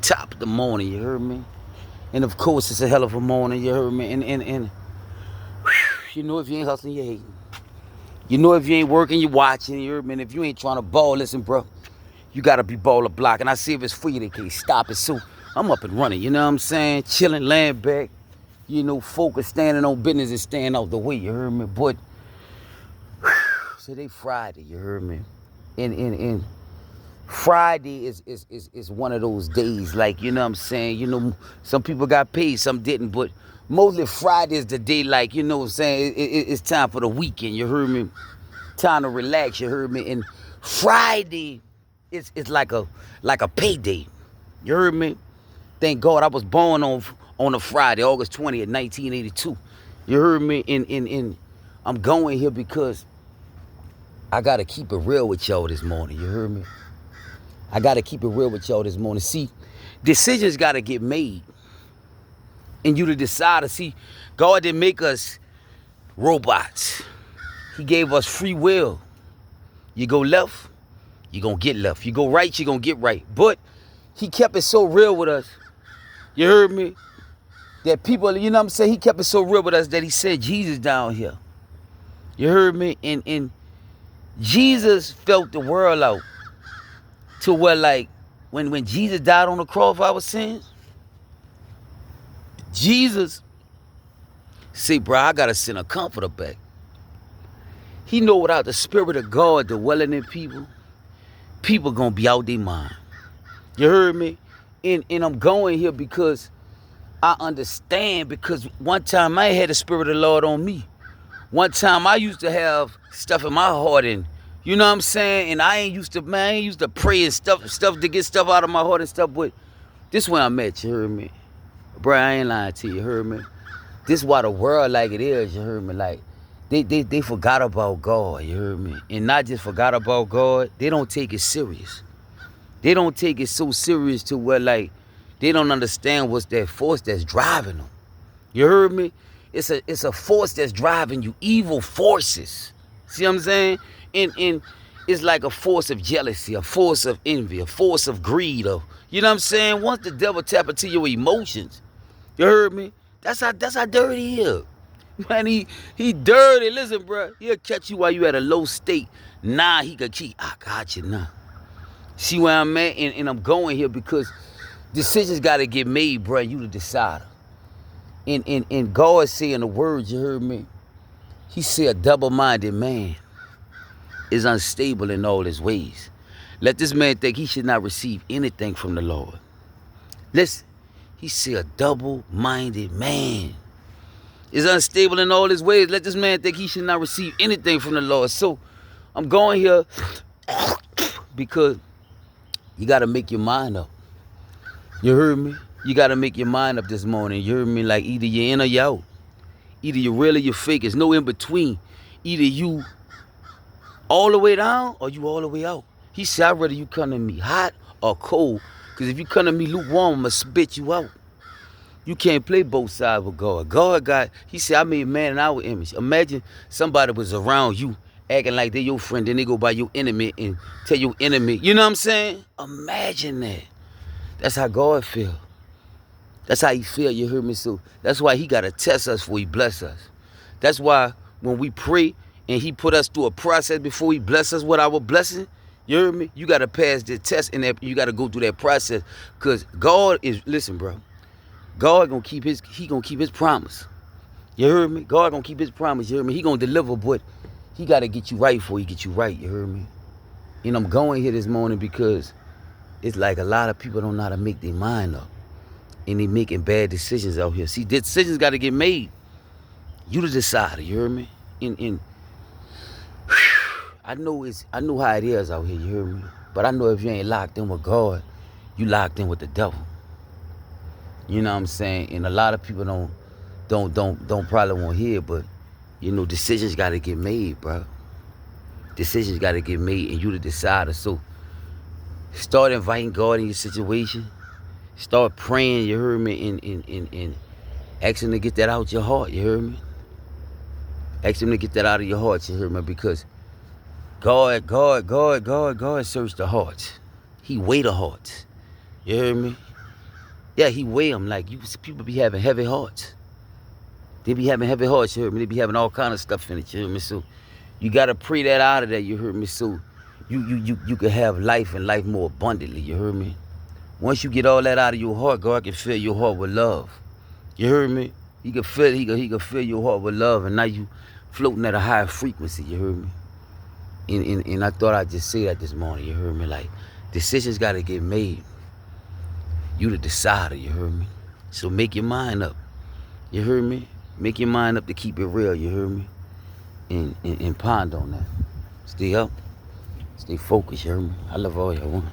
top of the morning, you heard me? And of course, it's a hell of a morning, you heard me? And you know if you ain't hustling, you hating. You know if you ain't working, you watching, you heard me? And if you ain't trying to ball, listen, bro, you gotta be baller block. And I see if it's free, they can't stop it. So I'm up and running, you know what I'm saying? Chilling, laying back, you know, focus, standing on business and staying out the way, you heard me? But today Friday, you heard me? And Friday is one of those days, like, you know what I'm saying? You know, some people got paid, some didn't, but mostly Friday is the day, like, you know what I'm saying? It's time for the weekend, you heard me? Time to relax, you heard me? And Friday is like a payday, you heard me? Thank God I was born on a Friday, August 20th, 1982. You heard me? And I'm going here because I gotta keep it real with y'all this morning, you heard me? I gotta keep it real with y'all this morning. See, decisions gotta get made. And you to decide to see, God didn't make us robots. He gave us free will. You go left, you gonna get left. You go right, you gonna get right. But he kept it so real with us. You heard me? That people, you know what I'm saying? He kept it so real with us that he said Jesus down here. You heard me? And Jesus felt the world out. To where, like, when Jesus died on the cross for our sins, Jesus said, bro, I gotta send a comforter back. He know without the Spirit of God dwelling in people, people gonna be out their mind. You heard me? And I'm going here because I understand, because one time I had the Spirit of the Lord on me. One time I used to have stuff in my heart, and you know what I'm saying? And I ain't used to pray and stuff to get stuff out of my heart and stuff, but this where I'm at, you heard me? Bro, I ain't lying to you, heard me? This why the world like it is, you heard me? Like, they forgot about God, you heard me? And not just forgot about God, they don't take it serious. They don't take it so serious to where, like, they don't understand what's that force that's driving them. You heard me? It's a force that's driving you, evil forces. See what I'm saying? And it's like a force of jealousy, a force of envy, a force of greed, of, you know what I'm saying? Once the devil tap into your emotions, you heard me? That's how dirty he is. Man, he dirty. Listen, bro, he'll catch you while you at a low state. Nah, he could keep, I got you now. See where I'm at? And I'm going here because decisions got to get made, bro. You the decider. And God saying the words, you heard me? He said a double-minded man is unstable in all his ways. Let this man think he should not receive anything from the Lord. Listen, he said a double-minded man is unstable in all his ways. Let this man think he should not receive anything from the Lord. So I'm going here because you got to make your mind up. You heard me? You got to make your mind up this morning. You heard me? Like, either you're in or you're out. Either you're real or you're fake. There's no in between. Either you all the way down or you all the way out. He said, I'd rather you come to me hot or cold. Because if you come to me lukewarm, I'm going to spit you out. You can't play both sides with God. He said, I made man in our image. Imagine somebody was around you acting like they're your friend, then they go by your enemy and tell your enemy. You know what I'm saying? Imagine that. That's how God feel. That's how he feel, you heard me? So that's why he got to test us before he bless us. That's why when we pray and he put us through a process before he bless us with our blessing, you heard me? You got to pass the test and you got to go through that process. Because God is, listen, bro, God gonna keep his promise. You heard me? God gonna keep his promise, you heard me? He gonna deliver, but he got to get you right before he get you right, you heard me? And I'm going here this morning because it's like a lot of people don't know how to make their mind up. And they making bad decisions out here. See, decisions got to get made. You the decider, you hear me? And I know how it is out here, you hear me? But I know if you ain't locked in with God, you locked in with the devil. You know what I'm saying? And a lot of people don't probably want to hear it, but you know, decisions got to get made, bro. Decisions got to get made, and you the decider. So start inviting God in your situation. Start praying, you heard me, and ask him to get that out your heart, you heard me? Ask him to get that out of your heart, you heard me? Because God searched the hearts. He weighed the hearts. You heard me? Yeah, he weigh them like you. People be having heavy hearts. They be having heavy hearts, you heard me? They be having all kind of stuff in it, you heard me? So you gotta pray that out of there, you heard me? So you can have life and life more abundantly, you heard me? Once you get all that out of your heart, God can fill your heart with love. You heard me? He can fill your heart with love, and now you floating at a higher frequency, you heard me? And I thought I'd just say that this morning, you heard me? Like, decisions gotta get made. You the decider, you heard me? So make your mind up. You heard me? Make your mind up to keep it real, you heard me? And ponder on that. Stay up. Stay focused, you heard me? I love all y'all.